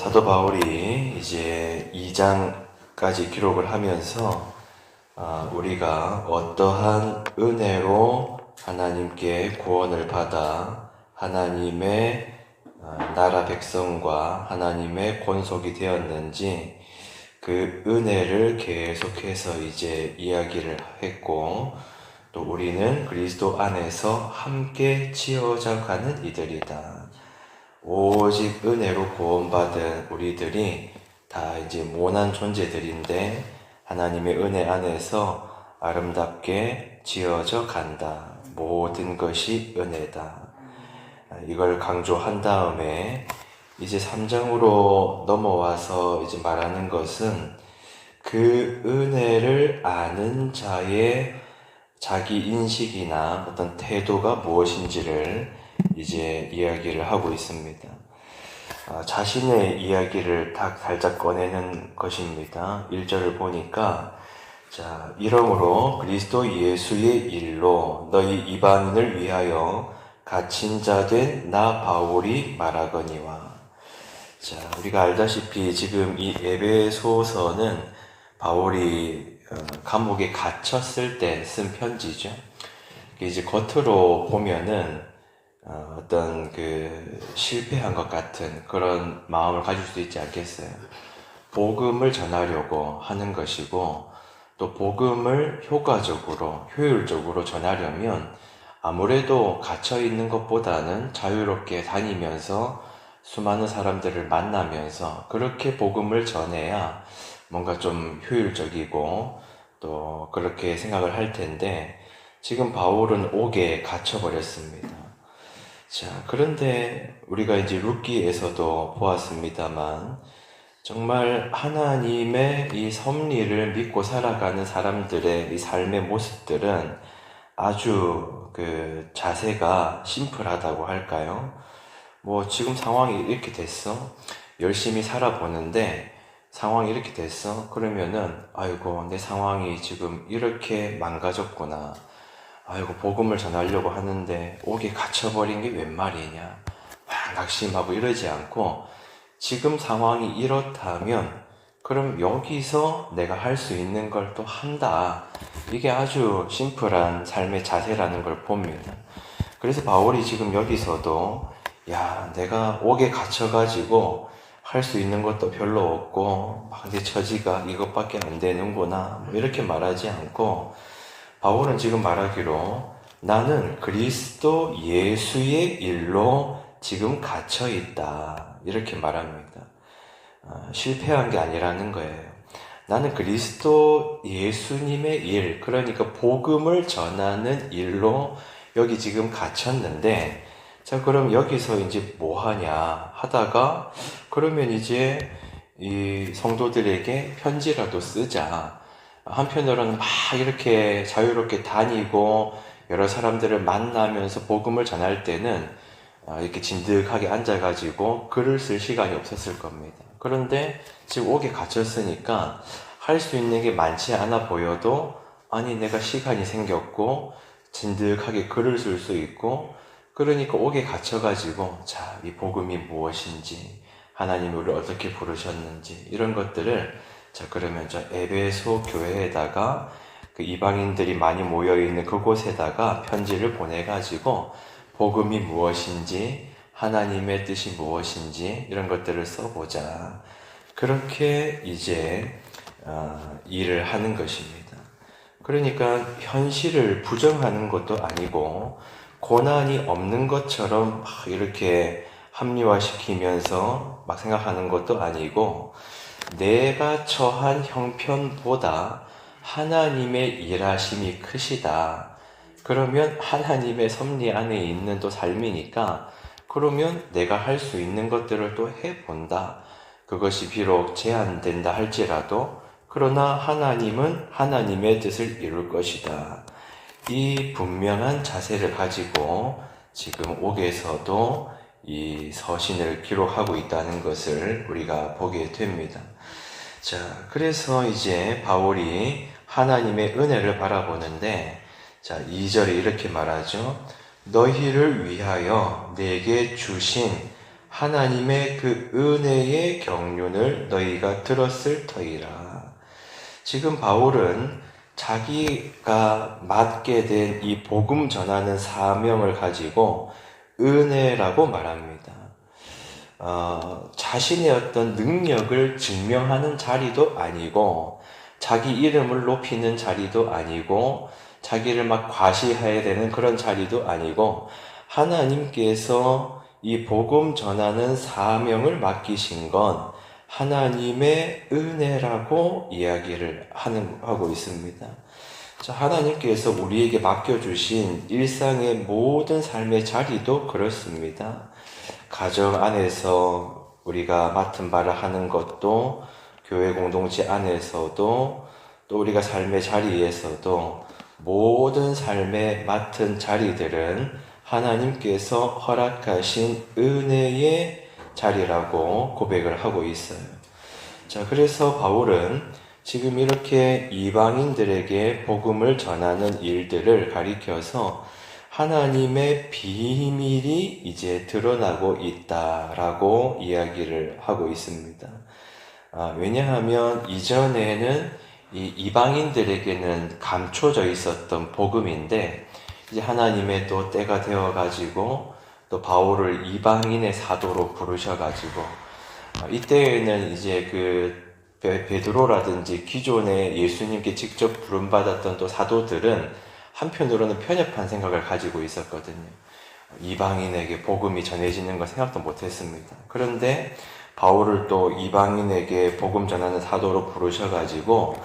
사도 바울이 이제 2장까지 기록을 하면서 우리가 어떠한 은혜로 하나님께 구원을 받아 하나님의 나라 백성과 하나님의 권속이 되었는지 그 은혜를 계속해서 이제 이야기를 했고, 또 우리는 그리스도 안에서 함께 지어져 가는 이들이다. 오직 은혜로 구원받은 우리들이 다 이제 모난 존재들인데 하나님의 은혜 안에서 아름답게 지어져 간다. 모든 것이 은혜다. 이걸 강조한 다음에 이제 3장으로 넘어와서 이제 말하는 것은 그 은혜를 아는 자의 자기 인식이나 어떤 태도가 무엇인지를 이제 이야기를 하고 있습니다. 자신의 이야기를 딱 살짝 꺼내는 것입니다. 1절을 보니까 이러므로 그리스도 예수의 일로 너희 이방인을 위하여 갇힌 자 된 나 바울이 말하거니와. 우리가 알다시피 지금 이 에베소서는 바울이 감옥에 갇혔을 때 쓴 편지죠. 이제 겉으로 보면은 어떤 실패한 것 같은 그런 마음을 가질 수도 있지 않겠어요. 복음을 전하려고 하는 것이고, 또 복음을 효과적으로, 효율적으로 전하려면 아무래도 갇혀 있는 것보다는 자유롭게 다니면서 수많은 사람들을 만나면서 그렇게 복음을 전해야 뭔가 좀 효율적이고 또 그렇게 생각을 할 텐데, 지금 바울은 옥에 갇혀버렸습니다. 그런데 우리가 이제 룻기에서도 보았습니다만, 정말 하나님의 이 섭리를 믿고 살아가는 사람들의 이 삶의 모습들은 아주 자세가 심플하다고 할까요? 지금 상황이 이렇게 됐어. 열심히 살아보는데 상황이 이렇게 됐어. 그러면은, 아이고, 내 상황이 지금 이렇게 망가졌구나. 아이고, 복음을 전하려고 하는데 옥에 갇혀버린 게 웬 말이냐. 막 낙심하고 이러지 않고, 지금 상황이 이렇다면 그럼 여기서 내가 할 수 있는 걸 또 한다. 이게 아주 심플한 삶의 자세라는 걸 봅니다. 그래서 바울이 지금 여기서도 내가 옥에 갇혀가지고 할 수 있는 것도 별로 없고 막 내 처지가 이것밖에 안 되는구나 이렇게 말하지 않고, 바울은 지금 말하기로 나는 그리스도 예수의 일로 지금 갇혀있다 이렇게 말합니다. 실패한 게 아니라는 거예요. 나는 그리스도 예수님의 일, 그러니까 복음을 전하는 일로 여기 지금 갇혔는데, 그럼 여기서 이제 뭐 하냐 하다가, 그러면 이제 이 성도들에게 편지라도 쓰자. 한편으로는 막 이렇게 자유롭게 다니고 여러 사람들을 만나면서 복음을 전할 때는 이렇게 진득하게 앉아가지고 글을 쓸 시간이 없었을 겁니다. 그런데 지금 옥에 갇혔으니까 할 수 있는 게 많지 않아 보여도, 아니 내가 시간이 생겼고 진득하게 글을 쓸 수 있고, 그러니까 옥에 갇혀가지고 이 복음이 무엇인지, 하나님이 우리를 어떻게 부르셨는지 이런 것들을 그러면 에베소 교회에다가 그 이방인들이 많이 모여있는 그곳에다가 편지를 보내가지고 복음이 무엇인지, 하나님의 뜻이 무엇인지 이런 것들을 써보자. 그렇게 이제 일을 하는 것입니다. 그러니까 현실을 부정하는 것도 아니고 고난이 없는 것처럼 막 이렇게 합리화시키면서 막 생각하는 것도 아니고, 내가 처한 형편보다 하나님의 일하심이 크시다. 그러면 하나님의 섭리 안에 있는 또 삶이니까, 그러면 내가 할 수 있는 것들을 또 해본다. 그것이 비록 제한된다 할지라도, 그러나 하나님은 하나님의 뜻을 이룰 것이다. 이 분명한 자세를 가지고 지금 옥에서도 이 서신을 기록하고 있다는 것을 우리가 보게 됩니다. 그래서 이제 바울이 하나님의 은혜를 바라보는데, 2절에 이렇게 말하죠. 너희를 위하여 내게 주신 하나님의 그 은혜의 경륜을 너희가 들었을 터이라. 지금 바울은 자기가 맡게 된 이 복음 전하는 사명을 가지고 은혜라고 말합니다. 자신의 어떤 능력을 증명하는 자리도 아니고, 자기 이름을 높이는 자리도 아니고, 자기를 막 과시해야 되는 그런 자리도 아니고, 하나님께서 이 복음 전하는 사명을 맡기신 건 하나님의 은혜라고 이야기를 하고 있습니다. 하나님께서 우리에게 맡겨주신 일상의 모든 삶의 자리도 그렇습니다. 가정 안에서 우리가 맡은 바를 하는 것도, 교회 공동체 안에서도, 또 우리가 삶의 자리에서도 모든 삶에 맡은 자리들은 하나님께서 허락하신 은혜의 자리라고 고백을 하고 있어요. 그래서 바울은 지금 이렇게 이방인들에게 복음을 전하는 일들을 가리켜서 하나님의 비밀이 이제 드러나고 있다라고 이야기를 하고 있습니다. 왜냐하면 이전에는 이 이방인들에게는 감춰져 있었던 복음인데, 이제 하나님의 또 때가 되어가지고 또 바울을 이방인의 사도로 부르셔가지고, 이때에는 이제 그 베드로라든지 기존에 예수님께 직접 부름받았던 또 사도들은 한편으로는 편협한 생각을 가지고 있었거든요. 이방인에게 복음이 전해지는 걸 생각도 못했습니다. 그런데 바울을 또 이방인에게 복음 전하는 사도로 부르셔가지고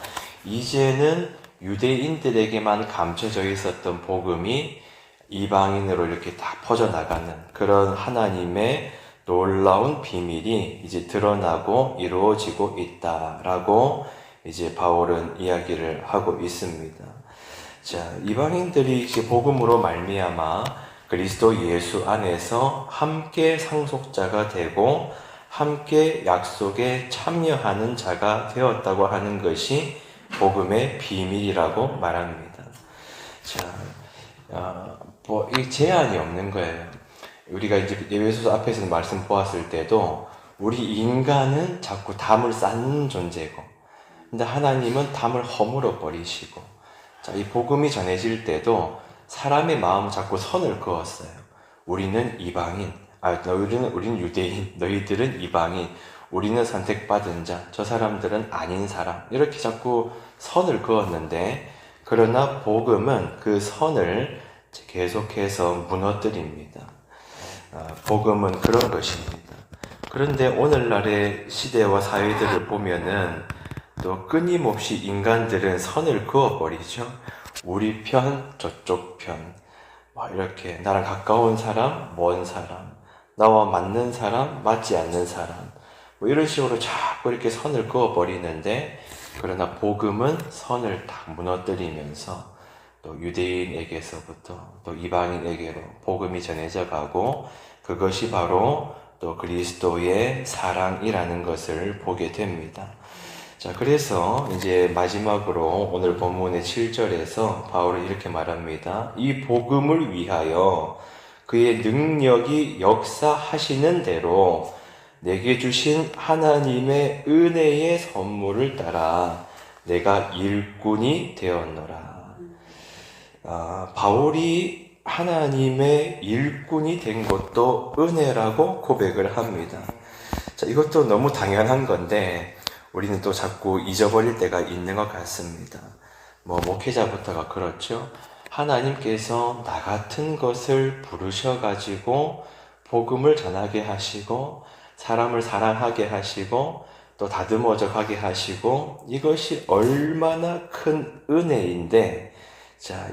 이제는 유대인들에게만 감춰져 있었던 복음이 이방인으로 이렇게 다 퍼져나가는 그런 하나님의 놀라운 비밀이 이제 드러나고 이루어지고 있다라고 이제 바울은 이야기를 하고 있습니다. 이방인들이 이제 복음으로 말미암아 그리스도 예수 안에서 함께 상속자가 되고 함께 약속에 참여하는 자가 되었다고 하는 것이 복음의 비밀이라고 말합니다. 이 제한이 없는 거예요. 우리가 이제 에베소서 앞에서 말씀 보았을 때도 우리 인간은 자꾸 담을 쌓는 존재고, 근데 하나님은 담을 허물어 버리시고, 이 복음이 전해질 때도 사람의 마음은 자꾸 선을 그었어요. 우리는 이방인, 우리는 유대인, 너희들은 이방인, 우리는 선택받은 자, 저 사람들은 아닌 사람, 이렇게 자꾸 선을 그었는데, 그러나 복음은 그 선을 계속해서 무너뜨립니다. 복음은 그런 것입니다. 그런데 오늘날의 시대와 사회들을 보면은 또 끊임없이 인간들은 선을 그어버리죠. 우리 편, 저쪽 편, 이렇게 나랑 가까운 사람, 먼 사람, 나와 맞는 사람, 맞지 않는 사람, 이런 식으로 자꾸 이렇게 선을 그어버리는데, 그러나 복음은 선을 다 무너뜨리면서 또 유대인에게서부터 또 이방인에게로 복음이 전해져 가고, 그것이 바로 또 그리스도의 사랑이라는 것을 보게 됩니다. 그래서 이제 마지막으로 오늘 본문의 7절에서 바울은 이렇게 말합니다. 이 복음을 위하여 그의 능력이 역사하시는 대로 내게 주신 하나님의 은혜의 선물을 따라 내가 일꾼이 되었노라. 바울이 하나님의 일꾼이 된 것도 은혜라고 고백을 합니다. 이것도 너무 당연한 건데 우리는 또 자꾸 잊어버릴 때가 있는 것 같습니다. 목회자부터가 그렇죠. 하나님께서 나 같은 것을 부르셔가지고 복음을 전하게 하시고 사람을 사랑하게 하시고 또 다듬어져 가게 하시고, 이것이 얼마나 큰 은혜인데,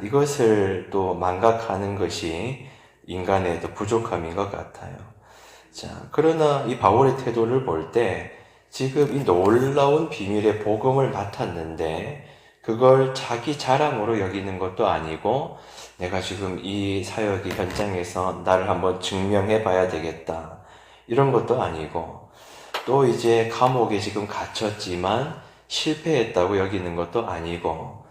이것을 또 망각하는 것이 인간의 또 부족함인 것 같아요. 그러나 이 바울의 태도를 볼 때 지금 이 놀라운 비밀의 복음을 맡았는데 그걸 자기 자랑으로 여기는 것도 아니고, 내가 지금 이 사역의 현장에서 나를 한번 증명해 봐야 되겠다, 이런 것도 아니고, 또 이제 감옥에 지금 갇혔지만 실패했다고 여기는 것도 아니고,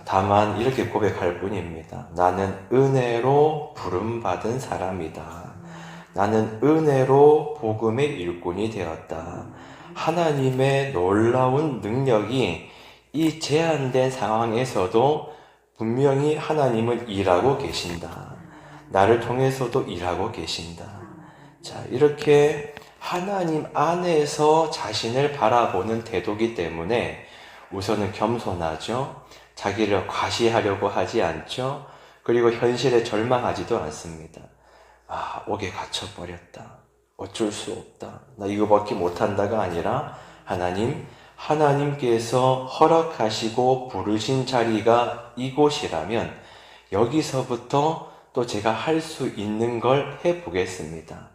다만 이렇게 고백할 뿐입니다. 나는 은혜로 부름받은 사람이다. 나는 은혜로 복음의 일꾼이 되었다. 하나님의 놀라운 능력이 이 제한된 상황에서도 분명히 하나님은 일하고 계신다. 나를 통해서도 일하고 계신다. 자, 이렇게 하나님 안에서 자신을 바라보는 태도이기 때문에 우선은 겸손하죠. 자기를 과시하려고 하지 않죠. 그리고 현실에 절망하지도 않습니다. 옥에 갇혀버렸다. 어쩔 수 없다. 나 이거밖에 못한다가 아니라 하나님께서 허락하시고 부르신 자리가 이곳이라면 여기서부터 또 제가 할 수 있는 걸 해보겠습니다.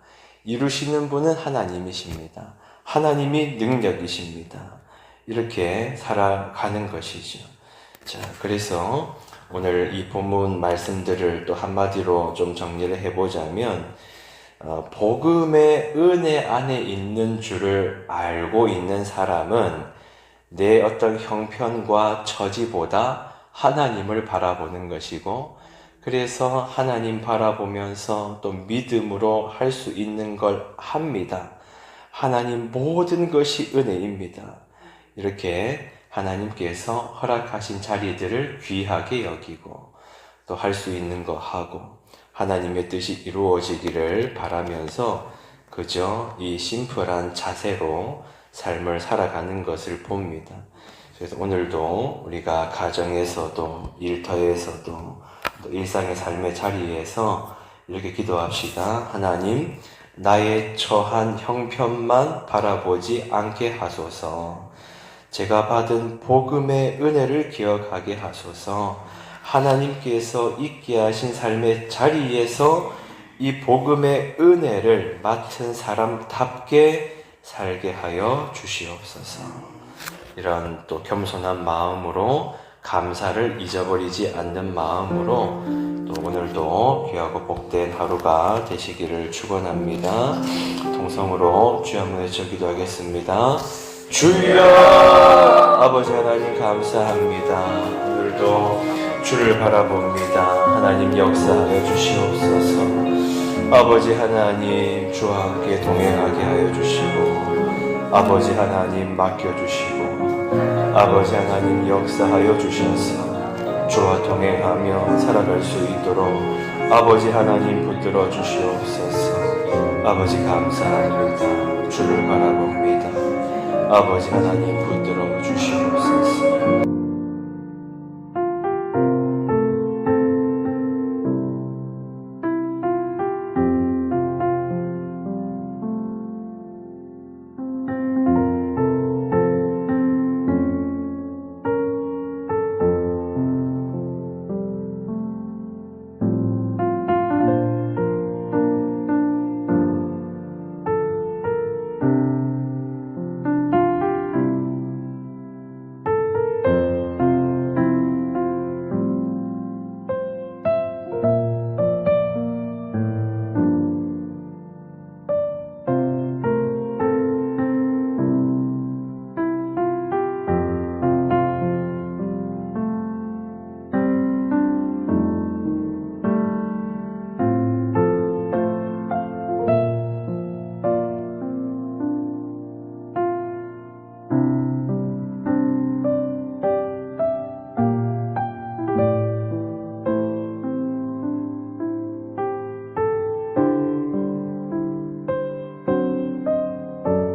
이루시는 분은 하나님이십니다. 하나님이 능력이십니다. 이렇게 살아가는 것이죠. 자, 그래서 오늘 이 본문 말씀들을 또 한마디로 좀 정리를 해보자면, 복음의 은혜 안에 있는 줄을 알고 있는 사람은 내 어떤 형편과 처지보다 하나님을 바라보는 것이고, 그래서 하나님 바라보면서 또 믿음으로 할 수 있는 걸 합니다. 하나님 모든 것이 은혜입니다. 이렇게 하나님께서 허락하신 자리들을 귀하게 여기고 또 할 수 있는 거 하고 하나님의 뜻이 이루어지기를 바라면서 그저 이 심플한 자세로 삶을 살아가는 것을 봅니다. 그래서 오늘도 우리가 가정에서도 일터에서도 또 일상의 삶의 자리에서 이렇게 기도합시다. 하나님, 나의 처한 형편만 바라보지 않게 하소서. 제가 받은 복음의 은혜를 기억하게 하소서. 하나님께서 있게 하신 삶의 자리에서 이 복음의 은혜를 맡은 사람답게 살게 하여 주시옵소서. 이런 또 겸손한 마음으로 감사를 잊어버리지 않는 마음으로 또 오늘도 귀하고 복된 하루가 되시기를 축원합니다. 통성으로 주여 한번 외쳐 기도하겠습니다. 주여! 아버지 하나님 감사합니다. 오늘도 주를 바라봅니다. 하나님 역사하여 주시옵소서. 아버지 하나님 주와 함께 동행하게 하여 주시고 아버지 하나님 맡겨주시고 아버지 하나님 역사하여 주셔서 주와 동행하며 살아갈 수 있도록 아버지 하나님 붙들어 주시옵소서. 아버지 감사합니다. 주를 바라봅니다. 아버지 하나님 붙들어 주시옵소서.